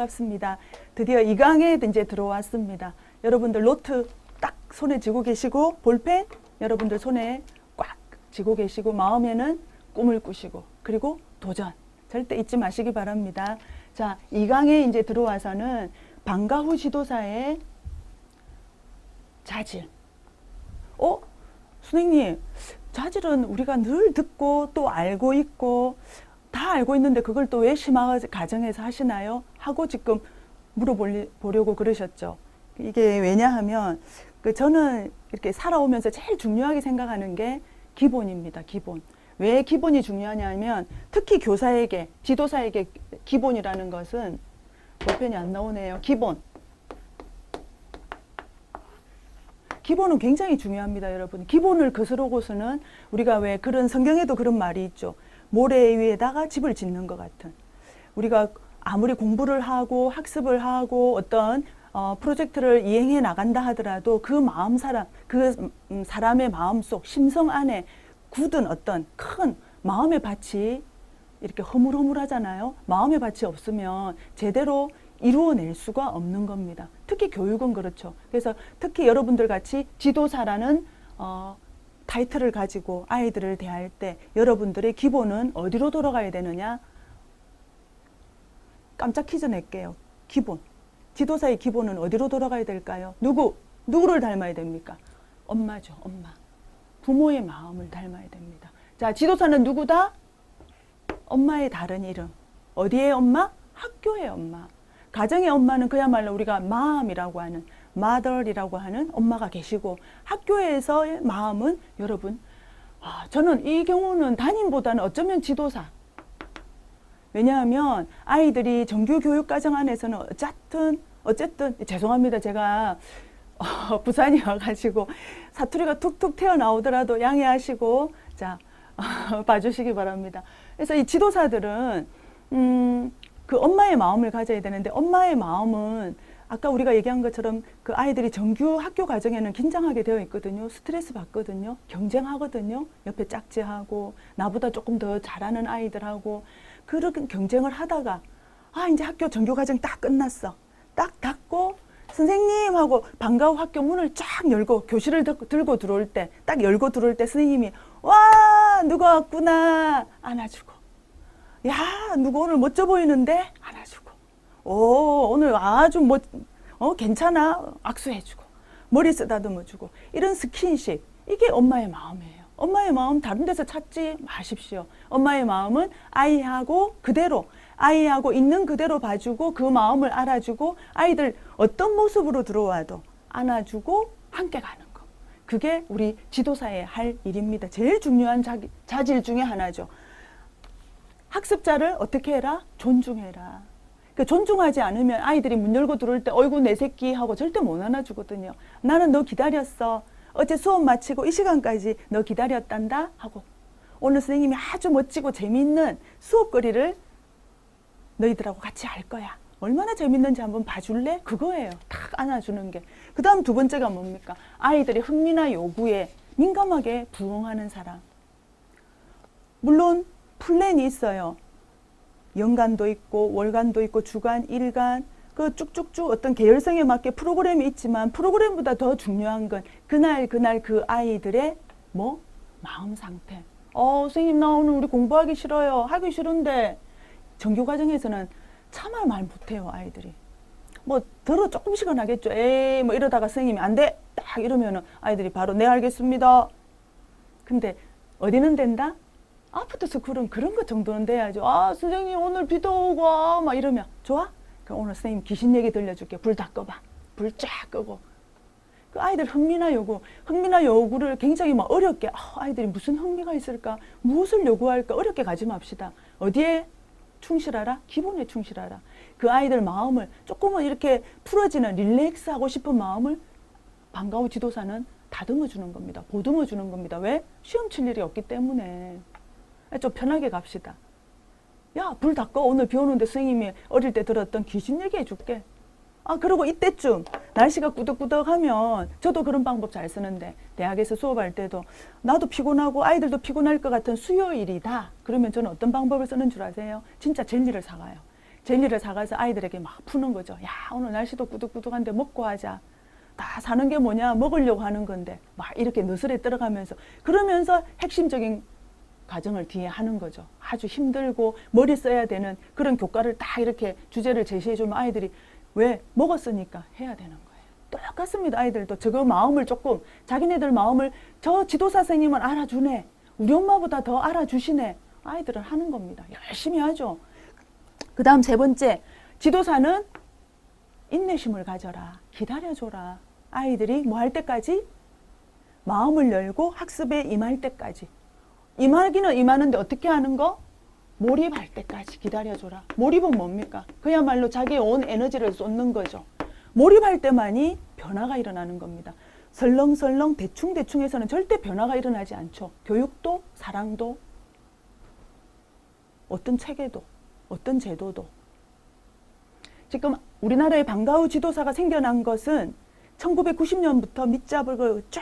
반갑습니다. 드디어 2강에 이제 들어왔습니다. 여러분들 노트 딱 손에 쥐고 계시고 볼펜 여러분들 손에 꽉 쥐고 계시고 마음에는 꿈을 꾸시고 그리고 도전 절대 잊지 마시기 바랍니다. 자, 2강에 이제 들어와서는 방과후 지도사의 자질. 선생님, 자질은 우리가 늘 듣고 또 알고 있고 다 알고 있는데 그걸 또 왜 심화 과정에서 하시나요? 하고 지금 물어보려고 그러셨죠. 이게 왜냐하면 저는 이렇게 살아오면서 제일 중요하게 생각하는 게 기본입니다. 기본. 왜 기본이 중요하냐면 특히 교사에게, 지도사에게 기본이라는 것은 볼펜이 안 나오네요. 기본은 굉장히 중요합니다, 여러분. 기본을 거스르고서는 우리가 왜 그런 성경에도 그런 말이 있죠. 모래 위에다가 집을 짓는 것 같은. 우리가 아무리 공부를 하고 학습을 하고 어떤 프로젝트를 이행해 나간다 하더라도 그 사람의 마음속 심성 안에 굳은 어떤 큰 마음의 밭이 이렇게 허물허물하잖아요. 마음의 밭이 없으면 제대로 이루어낼 수가 없는 겁니다. 특히 교육은 그렇죠. 그래서 특히 여러분들 같이 지도사라는 타이틀을 가지고 아이들을 대할 때 여러분들의 기본은 어디로 돌아가야 되느냐? 깜짝 퀴즈 낼게요. 기본. 지도사의 기본은 어디로 돌아가야 될까요? 누구를 닮아야 됩니까? 엄마죠, 엄마. 부모의 마음을 닮아야 됩니다. 자, 지도사는 누구다? 엄마의 다른 이름. 어디의 엄마? 학교의 엄마. 가정의 엄마는 그야말로 우리가 마음이라고 하는, mother이라고 하는 엄마가 계시고, 학교에서의 마음은 여러분, 저는 이 경우는 담임보다는 어쩌면 지도사. 왜냐하면 아이들이 정규 교육 과정 안에서는 어쨌든 죄송합니다. 제가 부산이 와가지고 사투리가 툭툭 튀어나오더라도 양해하시고 자 봐주시기 바랍니다. 그래서 이 지도사들은 그 엄마의 마음을 가져야 되는데 엄마의 마음은 아까 우리가 얘기한 것처럼 그 아이들이 정규 학교 과정에는 긴장하게 되어 있거든요. 스트레스 받거든요. 경쟁하거든요. 옆에 짝지하고 나보다 조금 더 잘하는 아이들하고 그런 경쟁을 하다가 이제 학교 정규 과정 딱 끝났어. 딱 닫고 선생님 하고 방과후 학교 문을 쫙 열고 교실을 들고 들어올 때 딱 열고 들어올 때 선생님이 와 누가 왔구나 안아주고 야 누구 오늘 멋져 보이는데 안아주고 오늘 아주 괜찮아 악수해주고 머리 쓰다듬어주고 이런 스킨십 이게 엄마의 마음이에요. 엄마의 마음 다른 데서 찾지 마십시오. 엄마의 마음은 아이하고 있는 그대로 봐주고 그 마음을 알아주고 아이들 어떤 모습으로 들어와도 안아주고 함께 가는 거. 그게 우리 지도사의 할 일입니다. 제일 중요한 자질 중에 하나죠. 학습자를 어떻게 해라? 존중해라. 존중하지 않으면 아이들이 문 열고 들어올 때 어이구 내 새끼 하고 절대 못 안아주거든요. 나는 너 기다렸어. 어제 수업 마치고 이 시간까지 너 기다렸단다 하고 오늘 선생님이 아주 멋지고 재미있는 수업거리를 너희들하고 같이 할 거야. 얼마나 재밌는지 한번 봐줄래? 그거예요. 탁 안아주는 게. 그 다음 두 번째가 뭡니까? 아이들의 흥미나 요구에 민감하게 부응하는 사람. 물론 플랜이 있어요. 연간도 있고 월간도 있고 주간, 일간 그 쭉쭉쭉 어떤 계열성에 맞게 프로그램이 있지만 프로그램보다 더 중요한 건 그날 그 아이들의 마음 상태. 선생님 나 오늘 우리 공부하기 싫어요. 하기 싫은데 정규 과정에서는 차마 말 못해요 아이들이. 더러 조금씩은 하겠죠. 이러다가 선생님이 안 돼! 딱 이러면은 아이들이 바로 네 알겠습니다. 근데 어디는 된다? 아프터 스쿨은 그런 것 정도는 돼야죠. 선생님 오늘 비도 오고 막 이러면 좋아? 그럼 오늘 선생님 귀신 얘기 들려줄게. 불 다 꺼봐. 불 쫙 끄고. 그 아이들 흥미나 요구를 굉장히 어렵게 아이들이 무슨 흥미가 있을까? 무엇을 요구할까? 어렵게 가지 맙시다. 어디에 충실하라? 기본에 충실하라. 그 아이들 마음을 조금은 이렇게 풀어지는 릴렉스 하고 싶은 마음을 방과후 지도사는 다듬어 주는 겁니다. 보듬어 주는 겁니다. 왜? 시험 칠 일이 없기 때문에. 좀 편하게 갑시다. 야, 불 다 꺼. 오늘 비 오는데 선생님이 어릴 때 들었던 귀신 얘기해 줄게. 그리고 이때쯤 날씨가 꾸덕꾸덕하면 저도 그런 방법 잘 쓰는데 대학에서 수업할 때도 나도 피곤하고 아이들도 피곤할 것 같은 수요일이다. 그러면 저는 어떤 방법을 쓰는 줄 아세요? 진짜 젤리를 사가요. 젤리를 사가서 아이들에게 막 푸는 거죠. 야, 오늘 날씨도 꾸덕꾸덕한데 먹고 하자. 다 사는 게 뭐냐? 먹으려고 하는 건데. 막 이렇게 너스레 들어가면서 그러면서 핵심적인 과정을 뒤에 하는 거죠. 아주 힘들고 머리 써야 되는 그런 교과를 딱 이렇게 주제를 제시해 주면 아이들이 왜? 먹었으니까 해야 되는 거예요. 똑같습니다. 아이들도 저거 마음을 조금 자기네들 마음을 저 지도사 선생님은 알아주네. 우리 엄마보다 더 알아주시네. 아이들은 하는 겁니다. 열심히 하죠. 그 다음 세 번째, 지도사는 인내심을 가져라. 기다려줘라. 아이들이 뭐 할 때까지? 마음을 열고 학습에 임할 때까지. 임하기는 임하는데 어떻게 하는 거? 몰입할 때까지 기다려줘라. 몰입은 뭡니까? 그야말로 자기의 온 에너지를 쏟는 거죠. 몰입할 때만이 변화가 일어나는 겁니다. 설렁설렁 대충대충해서는 절대 변화가 일어나지 않죠. 교육도 사랑도 어떤 체계도 어떤 제도도. 지금 우리나라의 방과후 지도사가 생겨난 것은 1990년부터 밑잡을 쫙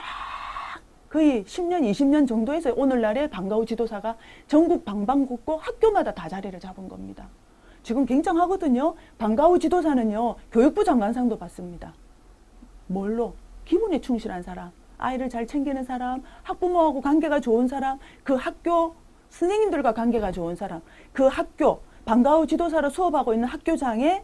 거의 10년, 20년 정도에서 오늘날의 방과후 지도사가 전국 방방곡곡 학교마다 다 자리를 잡은 겁니다. 지금 굉장하거든요. 방과후 지도사는요, 교육부 장관상도 받습니다. 뭘로? 기본에 충실한 사람, 아이를 잘 챙기는 사람, 학부모하고 관계가 좋은 사람, 그 학교 선생님들과 관계가 좋은 사람, 그 학교, 방과후 지도사로 수업하고 있는 학교장의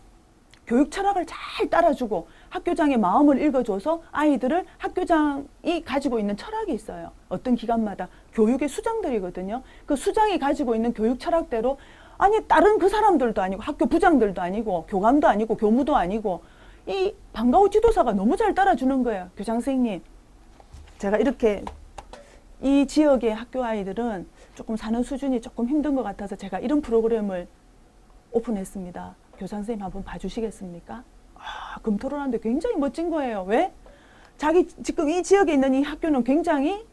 교육 철학을 잘 따라주고 학교장의 마음을 읽어줘서 아이들을 학교장이 가지고 있는 철학이 있어요. 어떤 기관마다 교육의 수장들이거든요. 그 수장이 가지고 있는 교육 철학대로 아니 다른 그 사람들도 아니고 학교 부장들도 아니고 교감도 아니고 교무도 아니고 이 방과후 지도사가 너무 잘 따라주는 거예요. 교장 선생님, 제가 이렇게 이 지역의 학교 아이들은 조금 사는 수준이 조금 힘든 것 같아서 제가 이런 프로그램을 오픈했습니다. 교장 선생님 한번 봐주시겠습니까? 검토를 하는데 굉장히 멋진 거예요. 왜? 자기 지금 이 지역에 있는 이 학교는 굉장히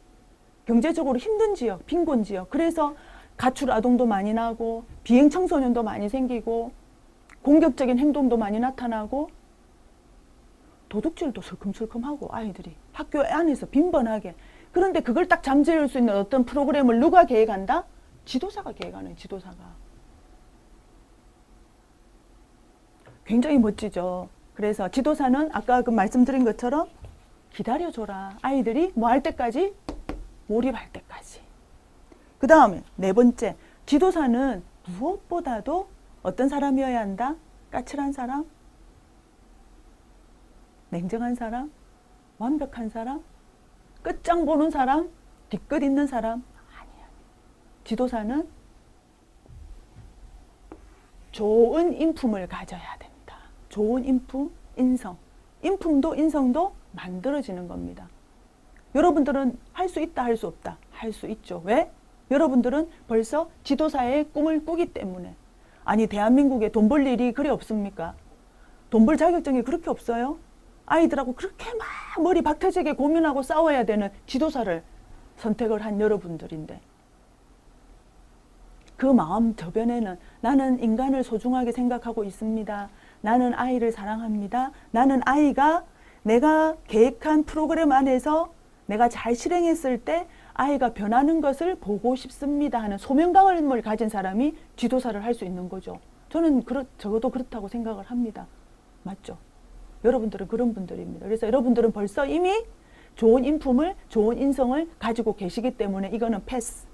경제적으로 힘든 지역, 빈곤 지역. 그래서 가출 아동도 많이 나고 비행 청소년도 많이 생기고 공격적인 행동도 많이 나타나고 도둑질도 슬금슬금하고 아이들이 학교 안에서 빈번하게. 그런데 그걸 딱 잠재울 수 있는 어떤 프로그램을 누가 계획한다? 지도사가 계획하는 지도사가. 굉장히 멋지죠. 그래서 지도사는 아까 그 말씀드린 것처럼 기다려줘라. 아이들이 뭐 할 때까지? 몰입할 때까지. 그 다음에 네 번째, 지도사는 무엇보다도 어떤 사람이어야 한다? 까칠한 사람? 냉정한 사람? 완벽한 사람? 끝장 보는 사람? 뒤끝 있는 사람? 아니야. 지도사는 좋은 인품을 가져야 됩니다. 좋은 인품, 인성. 인품도 인성도 만들어지는 겁니다. 여러분들은 할 수 있다, 할 수 없다. 할 수 있죠. 왜? 여러분들은 벌써 지도사의 꿈을 꾸기 때문에. 아니, 대한민국에 돈 벌 일이 그리 없습니까? 돈 벌 자격증이 그렇게 없어요? 아이들하고 그렇게 막 머리 박터지게 고민하고 싸워야 되는 지도사를 선택을 한 여러분들인데 그 마음 저변에는 나는 인간을 소중하게 생각하고 있습니다. 나는 아이를 사랑합니다. 나는 아이가 내가 계획한 프로그램 안에서 내가 잘 실행했을 때 아이가 변하는 것을 보고 싶습니다 하는 소명감을 가진 사람이 지도사를 할 수 있는 거죠. 저는 적어도 그렇다고 생각을 합니다. 맞죠? 여러분들은 그런 분들입니다. 그래서 여러분들은 벌써 이미 좋은 인품을, 좋은 인성을 가지고 계시기 때문에 이거는 패스.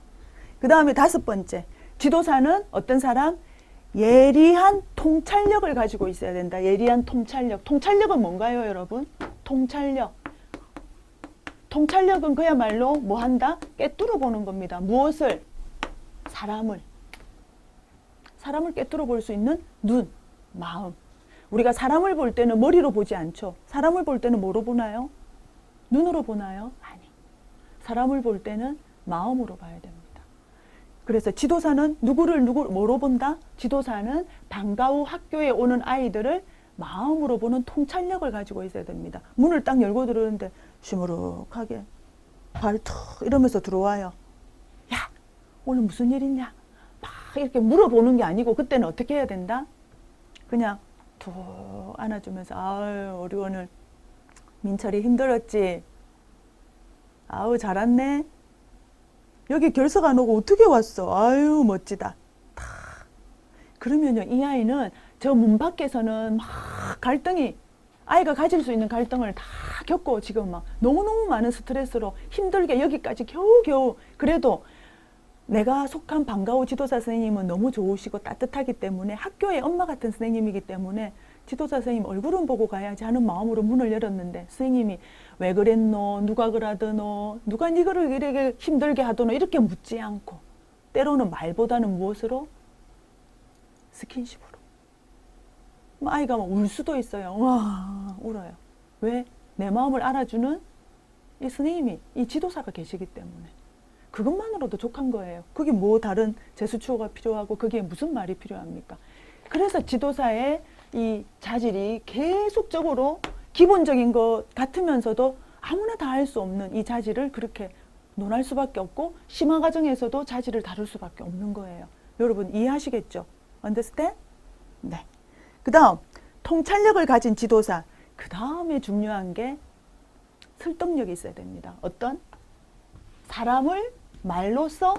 그 다음에 다섯 번째, 지도사는 어떤 사람? 예리한 통찰력을 가지고 있어야 된다. 예리한 통찰력. 통찰력은 뭔가요, 여러분? 통찰력. 통찰력은 그야말로 뭐 한다? 꿰뚫어 보는 겁니다. 무엇을? 사람을. 사람을 꿰뚫어 볼 수 있는 눈, 마음. 우리가 사람을 볼 때는 머리로 보지 않죠. 사람을 볼 때는 뭐로 보나요? 눈으로 보나요? 아니. 사람을 볼 때는 마음으로 봐야 됩니다. 그래서 지도사는 뭐로 본다? 지도사는 방과 후 학교에 오는 아이들을 마음으로 보는 통찰력을 가지고 있어야 됩니다. 문을 딱 열고 들어오는데 시무룩하게 발 턱 이러면서 들어와요. 야, 오늘 무슨 일 있냐? 막 이렇게 물어보는 게 아니고 그때는 어떻게 해야 된다? 그냥 툭 안아주면서 아유, 우리 오늘 민철이 힘들었지? 아우, 잘 왔네? 여기 결석 안 오고 어떻게 왔어? 아유, 멋지다. 그러면요, 이 아이는 저 문 밖에서는 막 갈등이, 아이가 가질 수 있는 갈등을 다 겪고 지금 막 너무너무 많은 스트레스로 힘들게 여기까지 겨우겨우, 그래도 내가 속한 방과후 지도사 선생님은 너무 좋으시고 따뜻하기 때문에, 학교의 엄마 같은 선생님이기 때문에 지도사 선생님 얼굴은 보고 가야지 하는 마음으로 문을 열었는데, 선생님이 왜 그랬노? 누가 그러더노? 누가 니거를 이렇게 힘들게 하더노? 이렇게 묻지 않고, 때로는 말보다는 무엇으로? 스킨십으로. 아이가 막 울 수도 있어요. 와, 울어요. 왜? 내 마음을 알아주는 이 선생님이, 이 지도사가 계시기 때문에. 그것만으로도 족한 거예요. 그게 뭐 다른 재수추호가 필요하고 그게 무슨 말이 필요합니까? 그래서 지도사의 이 자질이 계속적으로 기본적인 것 같으면서도 아무나 다 할 수 없는 이 자질을 그렇게 논할 수밖에 없고, 심화 과정에서도 자질을 다룰 수밖에 없는 거예요. 여러분 이해하시겠죠? Understand? 네. 그 다음 통찰력을 가진 지도사, 그 다음에 중요한 게 설득력이 있어야 됩니다. 어떤? 사람을 말로써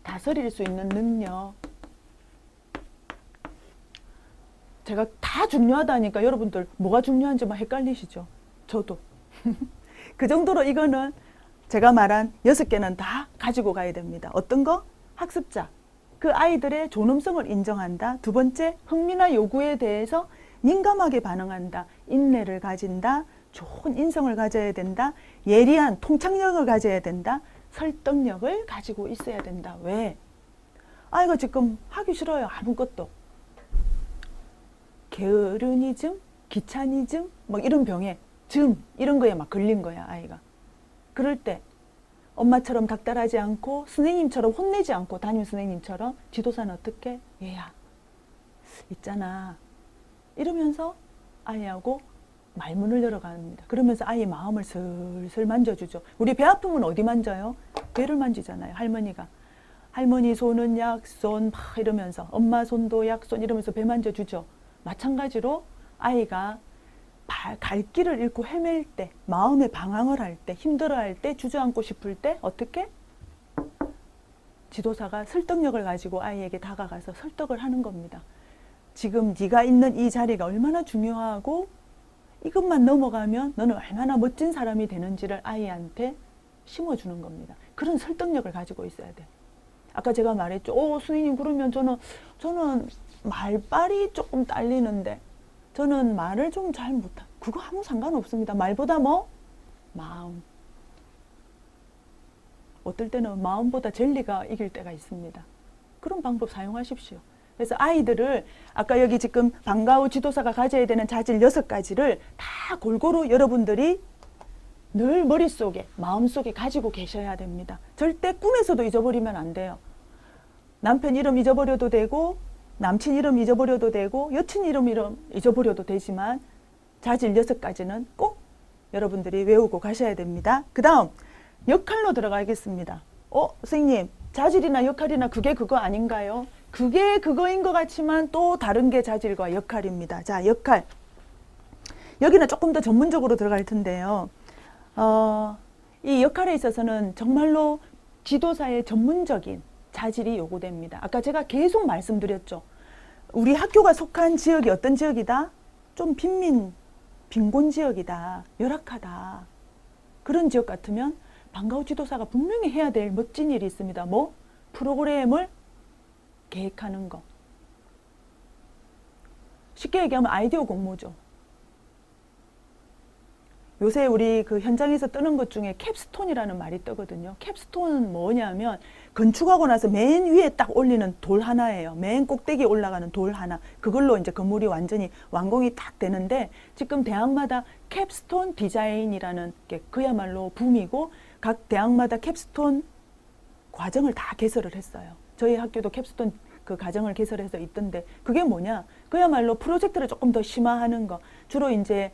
다스릴 수 있는 능력. 제가 다 중요하다니까 여러분들 뭐가 중요한지 막 헷갈리시죠? 저도. 그 정도로 이거는 제가 말한 6개는 다 가지고 가야 됩니다. 어떤 거? 학습자. 그 아이들의 존엄성을 인정한다. 두 번째, 흥미나 요구에 대해서 민감하게 반응한다. 인내를 가진다. 좋은 인성을 가져야 된다. 예리한 통찰력을 가져야 된다. 설득력을 가지고 있어야 된다. 왜? 아이가 지금 하기 싫어요. 아무것도. 게으르니즘, 귀차니즘, 막 이런 병에, 이런 거에 막 걸린 거야, 아이가. 그럴 때 엄마처럼 닥달하지 않고 선생님처럼 혼내지 않고, 담임 선생님처럼 지도사는 어떻게? 얘야, 있잖아. 이러면서 아이하고 말문을 열어갑니다. 그러면서 아이의 마음을 슬슬 만져주죠. 우리 배 아프면 어디 만져요? 배를 만지잖아요, 할머니가. 할머니 손은 약손 막 이러면서, 엄마 손도 약손 이러면서 배 만져주죠. 마찬가지로 아이가 갈 길을 잃고 헤맬 때, 마음의 방황을 할 때, 힘들어할 때, 주저앉고 싶을 때 어떻게? 지도사가 설득력을 가지고 아이에게 다가가서 설득을 하는 겁니다. 지금 네가 있는 이 자리가 얼마나 중요하고 이것만 넘어가면 너는 얼마나 멋진 사람이 되는지를 아이한테 심어주는 겁니다. 그런 설득력을 가지고 있어야 돼. 아까 제가 말했죠. 선생님 그러면 저는 말빨이 조금 딸리는데, 저는 말을 좀 잘 못하. 그거 아무 상관없습니다. 말보다 뭐? 마음. 어떨 때는 마음보다 진리가 이길 때가 있습니다. 그런 방법 사용하십시오. 그래서 아이들을, 아까 여기 지금 방과후 지도사가 가져야 되는 자질 6가지를 다 골고루 여러분들이 늘 머릿속에, 마음속에 가지고 계셔야 됩니다. 절대 꿈에서도 잊어버리면 안 돼요. 남편 이름 잊어버려도 되고, 남친 이름 잊어버려도 되고, 여친 이름 잊어버려도 되지만 자질 6가지는 꼭 여러분들이 외우고 가셔야 됩니다. 그 다음 역할로 들어가겠습니다. 선생님 자질이나 역할이나 그게 그거 아닌가요? 그게 그거인 것 같지만 또 다른 게 자질과 역할입니다. 자, 역할. 여기는 조금 더 전문적으로 들어갈 텐데요. 이 역할에 있어서는 정말로 지도사의 전문적인 자질이 요구됩니다. 아까 제가 계속 말씀드렸죠. 우리 학교가 속한 지역이 어떤 지역이다? 좀 빈곤 지역이다. 열악하다. 그런 지역 같으면 방과후 지도사가 분명히 해야 될 멋진 일이 있습니다. 뭐? 프로그램을 계획하는 거. 쉽게 얘기하면 아이디어 공모죠. 요새 우리 그 현장에서 뜨는 것 중에 캡스톤이라는 말이 뜨거든요. 캡스톤은 뭐냐면 건축하고 나서 맨 위에 딱 올리는 돌 하나예요. 맨 꼭대기에 올라가는 돌 하나. 그걸로 이제 건물이 완전히 완공이 딱 되는데, 지금 대학마다 캡스톤 디자인이라는 게 그야말로 붐이고, 각 대학마다 캡스톤 과정을 다 개설을 했어요. 저희 학교도 캡스톤 그 과정을 개설해서 있던데, 그게 뭐냐? 그야말로 프로젝트를 조금 더 심화하는 거. 주로 이제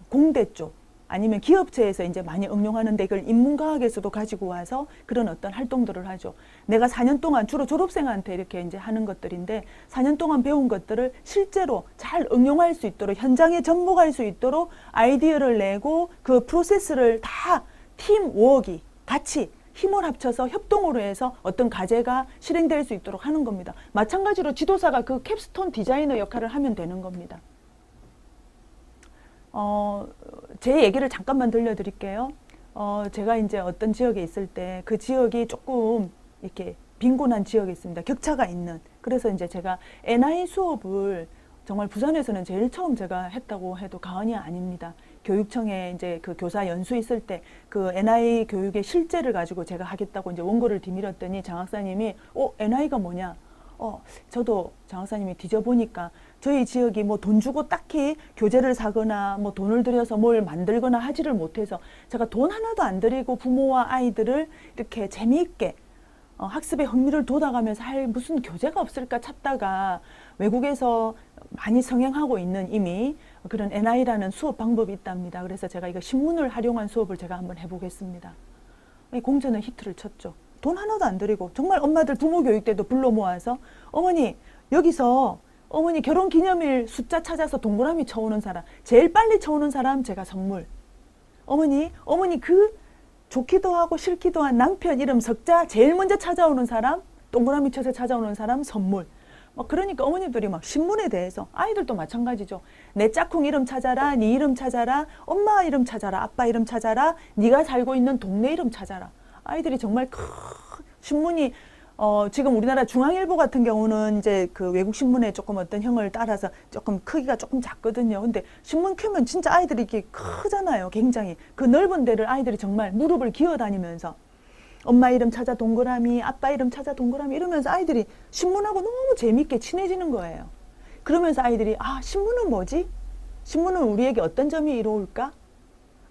공대 쪽 아니면 기업체에서 이제 많이 응용하는데, 이걸 인문과학에서도 가지고 와서 그런 어떤 활동들을 하죠. 내가 4년 동안 주로 졸업생한테 이렇게 이제 하는 것들인데, 4년 동안 배운 것들을 실제로 잘 응용할 수 있도록, 현장에 접목할 수 있도록 아이디어를 내고 그 프로세스를 다 팀워크가 같이 힘을 합쳐서 협동으로 해서 어떤 과제가 실행될 수 있도록 하는 겁니다. 마찬가지로 지도사가 그 캡스톤 디자이너 역할을 하면 되는 겁니다. 제 얘기를 잠깐만 들려드릴게요. 제가 이제 어떤 지역에 있을 때 그 지역이 조금 이렇게 빈곤한 지역에 있습니다. 격차가 있는. 그래서 이제 제가 NI 수업을 정말 부산에서는 제일 처음 제가 했다고 해도 과언이 아닙니다. 교육청에 이제 그 교사 연수 있을 때 그 NI 교육의 실제를 가지고 제가 하겠다고 이제 원고를 뒤밀었더니 장학사님이 NI가 뭐냐? 저도 장학사님이 뒤져보니까 저희 지역이 뭐 돈 주고 딱히 교재를 사거나 뭐 돈을 들여서 뭘 만들거나 하지를 못해서 제가 돈 하나도 안 들이고 부모와 아이들을 이렇게 재미있게 학습에 흥미를 돋아가면서 할 무슨 교재가 없을까 찾다가 외국에서 많이 성행하고 있는 이미 그런 NI라는 수업 방법이 있답니다. 그래서 제가 이거 신문을 활용한 수업을 제가 한번 해보겠습니다. 이 공전은 히트를 쳤죠. 돈 하나도 안 들이고 정말 엄마들 부모 교육 때도 불러 모아서 어머니 여기서 어머니 결혼기념일 숫자 찾아서 동그라미 쳐오는 사람 제일 빨리 쳐오는 사람 제가 선물. 어머니 그 좋기도 하고 싫기도 한 남편 이름 석자 제일 먼저 찾아오는 사람 동그라미 쳐서 찾아오는 사람 선물. 그러니까 어머니들이 막 신문에 대해서 아이들도 마찬가지죠. 내 짝꿍 이름 찾아라, 네 이름 찾아라, 엄마 이름 찾아라, 아빠 이름 찾아라, 네가 살고 있는 동네 이름 찾아라. 아이들이 정말 신문이 지금 우리나라 중앙일보 같은 경우는 이제 그 외국 신문에 조금 어떤 형을 따라서 조금 크기가 조금 작거든요. 근데 신문 켜면 진짜 아이들이 이렇게 크잖아요. 굉장히 그 넓은 데를 아이들이 정말 무릎을 기어 다니면서 엄마 이름 찾아 동그라미, 아빠 이름 찾아 동그라미 이러면서 아이들이 신문하고 너무 재밌게 친해지는 거예요. 그러면서 아이들이 신문은 뭐지? 신문은 우리에게 어떤 점이 이로울까?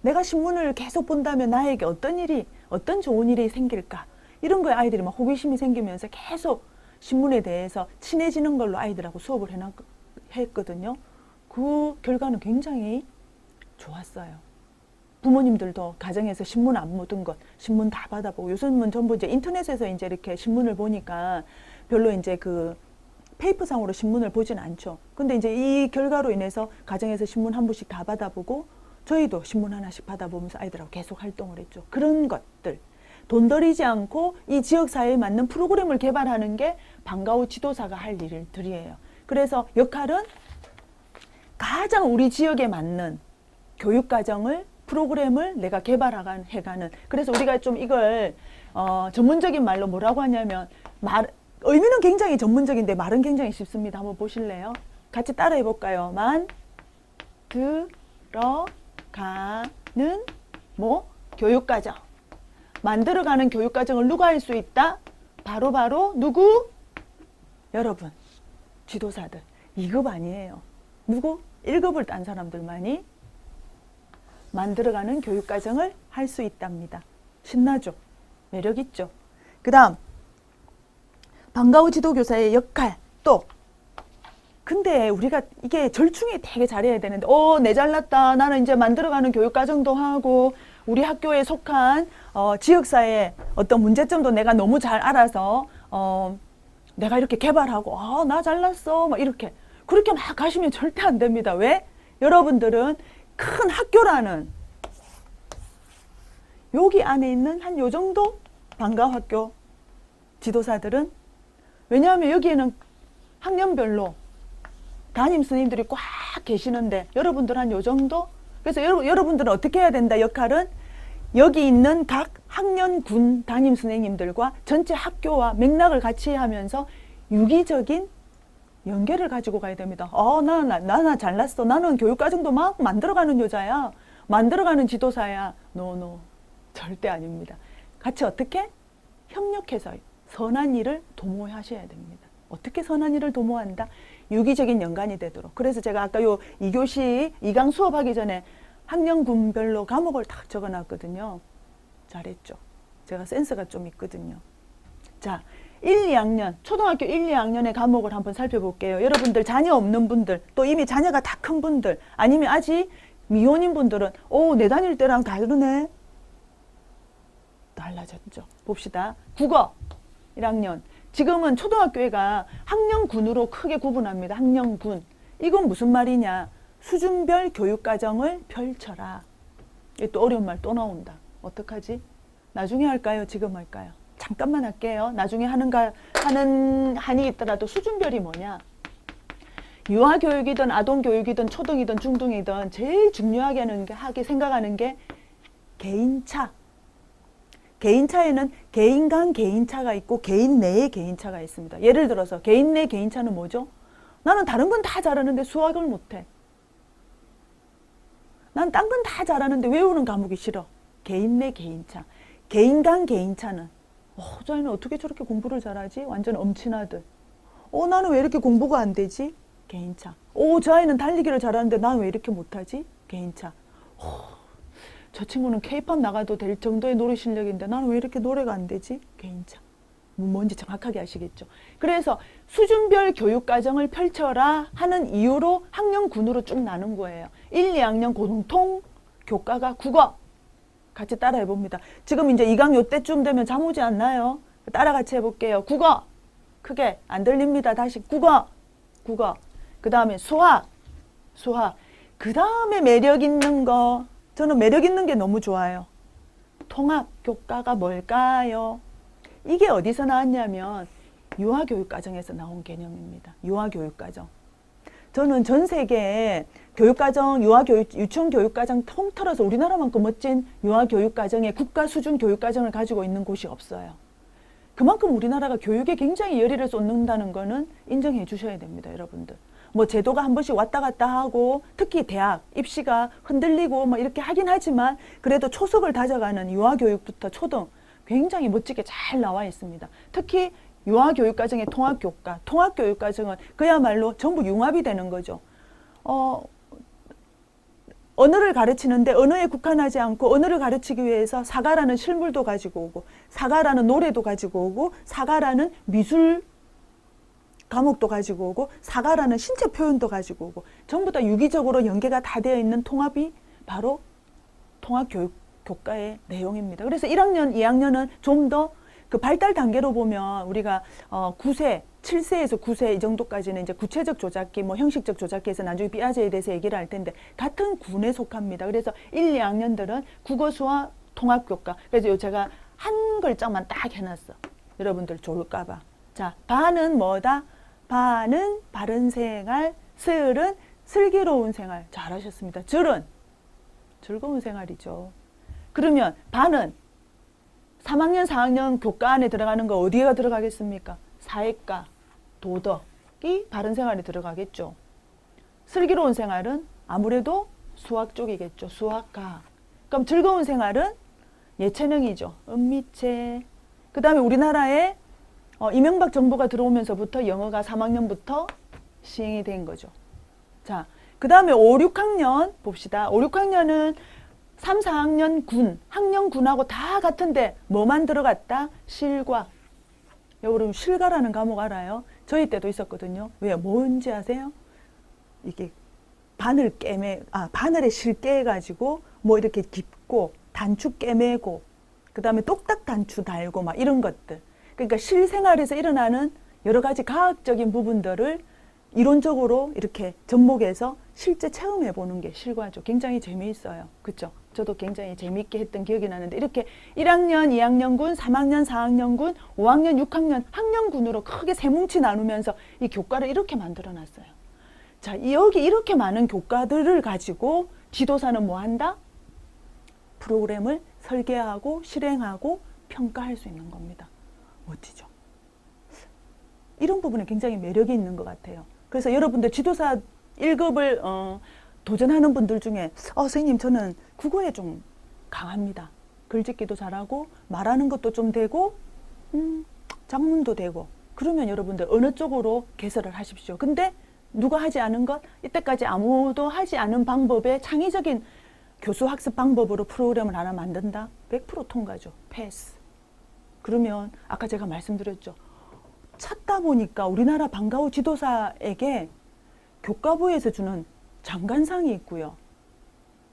내가 신문을 계속 본다면 나에게 어떤 좋은 일이 생길까? 이런 거에 아이들이 막 호기심이 생기면서 계속 신문에 대해서 친해지는 걸로 아이들하고 수업을 했거든요. 그 결과는 굉장히 좋았어요. 부모님들도 가정에서 신문 안 묻은 것, 신문 다 받아보고 요즘은 전부 이제 인터넷에서 이제 이렇게 신문을 보니까 별로 이제 그 페이퍼상으로 신문을 보진 않죠. 근데 이제 이 결과로 인해서 가정에서 신문 한 부씩 다 받아보고 저희도 신문 하나씩 받아보면서 아이들하고 계속 활동을 했죠. 그런 것들. 돈 들이지 않고 이 지역사회에 맞는 프로그램을 개발하는 게 방과후 지도사가 할 일들이에요. 그래서 역할은 가장 우리 지역에 맞는 교육과정을 프로그램을 내가 개발해가는. 그래서 우리가 좀 이걸 전문적인 말로 뭐라고 하냐면 의미는 굉장히 전문적인데 말은 굉장히 쉽습니다. 한번 보실래요? 같이 따라해 볼까요? 만들어가는 교육과정. 만들어가는 교육과정을 누가 할 수 있다? 바로 누구? 여러분, 지도사들. 2급 아니에요. 누구? 1급을 딴 사람들만이 만들어가는 교육과정을 할 수 있답니다. 신나죠? 매력있죠? 그 다음 방과후 지도교사의 역할 또 근데 우리가 이게 절충이 되게 잘해야 되는데 내 잘났다. 나는 이제 만들어가는 교육과정도 하고 우리 학교에 속한 지역사회의 어떤 문제점도 내가 너무 잘 알아서 내가 이렇게 개발하고 나 잘났어 막 이렇게 그렇게 막 가시면 절대 안 됩니다. 왜? 여러분들은 큰 학교라는 여기 안에 있는 한 요 정도 방과후 학교 지도사들은 왜냐하면 여기에는 학년별로 담임 스님들이 꽉 계시는데 여러분들 한 요 정도? 그래서 여러분들은 어떻게 해야 된다? 역할은 여기 있는 각 학년군 담임 선생님들과 전체 학교와 맥락을 같이 하면서 유기적인 연계를 가지고 가야 됩니다. 나 잘났어. 나는 교육과정도 막 만들어가는 여자야. 만들어가는 지도사야. 노. 절대 아닙니다. 같이 어떻게? 협력해서 선한 일을 도모하셔야 됩니다. 어떻게 선한 일을 도모한다? 유기적인 연관이 되도록. 그래서 제가 아까 요 2교시 2강 수업하기 전에 학년군별로 과목을 다 적어놨거든요. 잘했죠. 제가 센스가 좀 있거든요. 자, 1, 2학년, 초등학교 1, 2학년의 과목을 한번 살펴볼게요. 여러분들 자녀 없는 분들, 또 이미 자녀가 다 큰 분들, 아니면 아직 미혼인 분들은 내 다닐 때랑 다르네. 달라졌죠. 봅시다. 국어 1학년. 지금은 초등학교가 학년군으로 크게 구분합니다. 학년군. 이건 무슨 말이냐. 수준별 교육과정을 펼쳐라. 이게 또 어려운 말 또 나온다. 어떡하지? 나중에 할까요? 지금 할까요? 잠깐만 할게요. 나중에 하는 한이 있더라도 수준별이 뭐냐? 유아교육이든 아동교육이든 초등이든 중등이든 제일 중요하게 생각하는 게 개인차. 개인차에는 개인 간 개인차가 있고 개인 내의 개인차가 있습니다. 예를 들어서 개인 내 개인차는 뭐죠? 나는 다른 건 다 잘하는데 수학을 못해. 난 딴 건 다 잘하는데 외우는 과목이 싫어. 개인 내 개인차. 개인 간 개인차는 저 아이는 어떻게 저렇게 공부를 잘하지? 완전 엄친아들. 나는 왜 이렇게 공부가 안 되지? 개인차. 저 아이는 달리기를 잘하는데 난 왜 이렇게 못하지? 개인차. 저 친구는 K-팝 나가도 될 정도의 노래 실력인데 나는 왜 이렇게 노래가 안 되지? 개인차. 뭔지 정확하게 아시겠죠? 그래서 수준별 교육과정을 펼쳐라 하는 이유로 학년군으로 쭉 나눈 거예요. 1, 2학년 공통 교과가 국어. 같이 따라 해봅니다. 지금 이제 2강 요때쯤 되면 잠 오지 않나요? 따라 같이 해볼게요. 국어. 크게 안 들립니다. 다시 국어. 그 다음에 수학. 그 다음에 매력 있는 거. 저는 매력 있는 게 너무 좋아요. 통합 교과가 뭘까요? 이게 어디서 나왔냐면 유아교육과정에서 나온 개념입니다. 유아교육과정. 저는 전 세계에 교육과정, 유치원 교육과정 통틀어서 우리나라만큼 멋진 유아교육과정의 국가 수준 교육과정을 가지고 있는 곳이 없어요. 그만큼 우리나라가 교육에 굉장히 열의를 쏟는다는 거는 인정해 주셔야 됩니다, 여러분들. 뭐 제도가 한 번씩 왔다 갔다 하고 특히 대학 입시가 흔들리고 뭐 이렇게 하긴 하지만 그래도 초석을 다져가는 유아교육부터 초등 굉장히 멋지게 잘 나와 있습니다. 특히 유아교육과정의 통합교과, 통합교육과정은 그야말로 전부 융합이 되는 거죠. 언어를 가르치는데 언어에 국한하지 않고 언어를 가르치기 위해서 사가라는 실물도 가지고 오고 사가라는 노래도 가지고 오고 사가라는 미술 과목도 가지고 오고 사가라는 신체 표현도 가지고 오고 전부 다 유기적으로 연계가 다 되어 있는 통합이 바로 통합교과의 내용입니다. 그래서 1학년, 2학년은 좀 더 그 발달 단계로 보면 우리가 9세, 7세에서 9세 이 정도까지는 이제 구체적 조작기, 뭐 형식적 조작기에서 나중에 비아제에 대해서 얘기를 할 텐데 같은 군에 속합니다. 그래서 1, 2학년들은 국어, 수학, 통합교과. 그래서 제가 한 글자만 딱 해놨어. 여러분들 좋을까봐. 자, 바는 뭐다? 바는 바른 생활, 슬은 슬기로운 생활. 잘하셨습니다. 절은 즐거운 생활이죠. 그러면 바는 3학년, 4학년 교과 안에 들어가는 거 어디가 들어가겠습니까? 사회과, 도덕이 바른 생활에 들어가겠죠. 슬기로운 생활은 아무래도 수학 쪽이겠죠. 수학과. 그럼 즐거운 생활은 예체능이죠. 은미체. 그 다음에 우리나라에 이명박 정부가 들어오면서부터 영어가 3학년부터 시행이 된 거죠. 자, 그 다음에 5, 6학년 봅시다. 5, 6학년은 3, 4학년 군, 학년군하고 다 같은데 뭐만 들어갔다? 실과. 여러분 실과라는 과목 알아요? 저희 때도 있었거든요. 왜? 뭔지 아세요? 이게 바늘에 실 깨가지고 뭐 이렇게 깁고 단추 깨매고 그 다음에 똑딱 단추 달고 막 이런 것들. 그러니까 실생활에서 일어나는 여러 가지 과학적인 부분들을 이론적으로 이렇게 접목해서 실제 체험해 보는 게 실과죠. 굉장히 재미있어요. 그렇죠? 저도 굉장히 재미있게 했던 기억이 나는데 이렇게 1학년, 2학년군, 3학년, 4학년군, 5학년, 6학년 학년군으로 크게 세 뭉치 나누면서 이 교과를 이렇게 만들어 놨어요. 자, 여기 이렇게 많은 교과들을 가지고 지도사는 뭐 한다? 프로그램을 설계하고 실행하고 평가할 수 있는 겁니다. 멋지죠? 이런 부분에 굉장히 매력이 있는 것 같아요. 그래서 여러분들 지도사 1급을 도전하는 분들 중에 선생님 저는 국어에 좀 강합니다. 글짓기도 잘하고 말하는 것도 좀 되고 작문도 되고 그러면 여러분들 어느 쪽으로 개설을 하십시오. 근데 누가 하지 않은 것, 이때까지 아무도 하지 않은 방법의 창의적인 교수 학습 방법으로 프로그램을 하나 만든다? 100% 통과죠. 패스. 그러면 아까 제가 말씀드렸죠. 찾다 보니까 우리나라 방과후 지도사에게 교과부에서 주는 장관상이 있고요.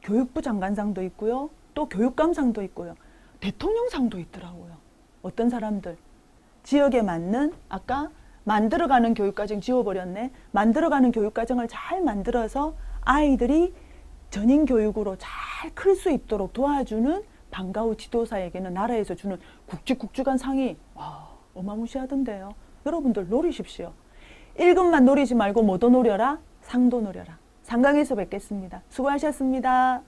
교육부 장관상도 있고요. 또 교육감상도 있고요. 대통령상도 있더라고요. 어떤 사람들. 지역에 맞는 아까 만들어가는 교육과정 지워버렸네. 만들어가는 교육과정을 잘 만들어서 아이들이 전인교육으로 잘 클 수 있도록 도와주는 방과후 지도사에게는 나라에서 주는 굵직굵직한 상이 어마무시하던데요. 여러분들 노리십시오. 1급만 노리지 말고 뭐도 노려라? 상도 노려라. 상강에서 뵙겠습니다. 수고하셨습니다.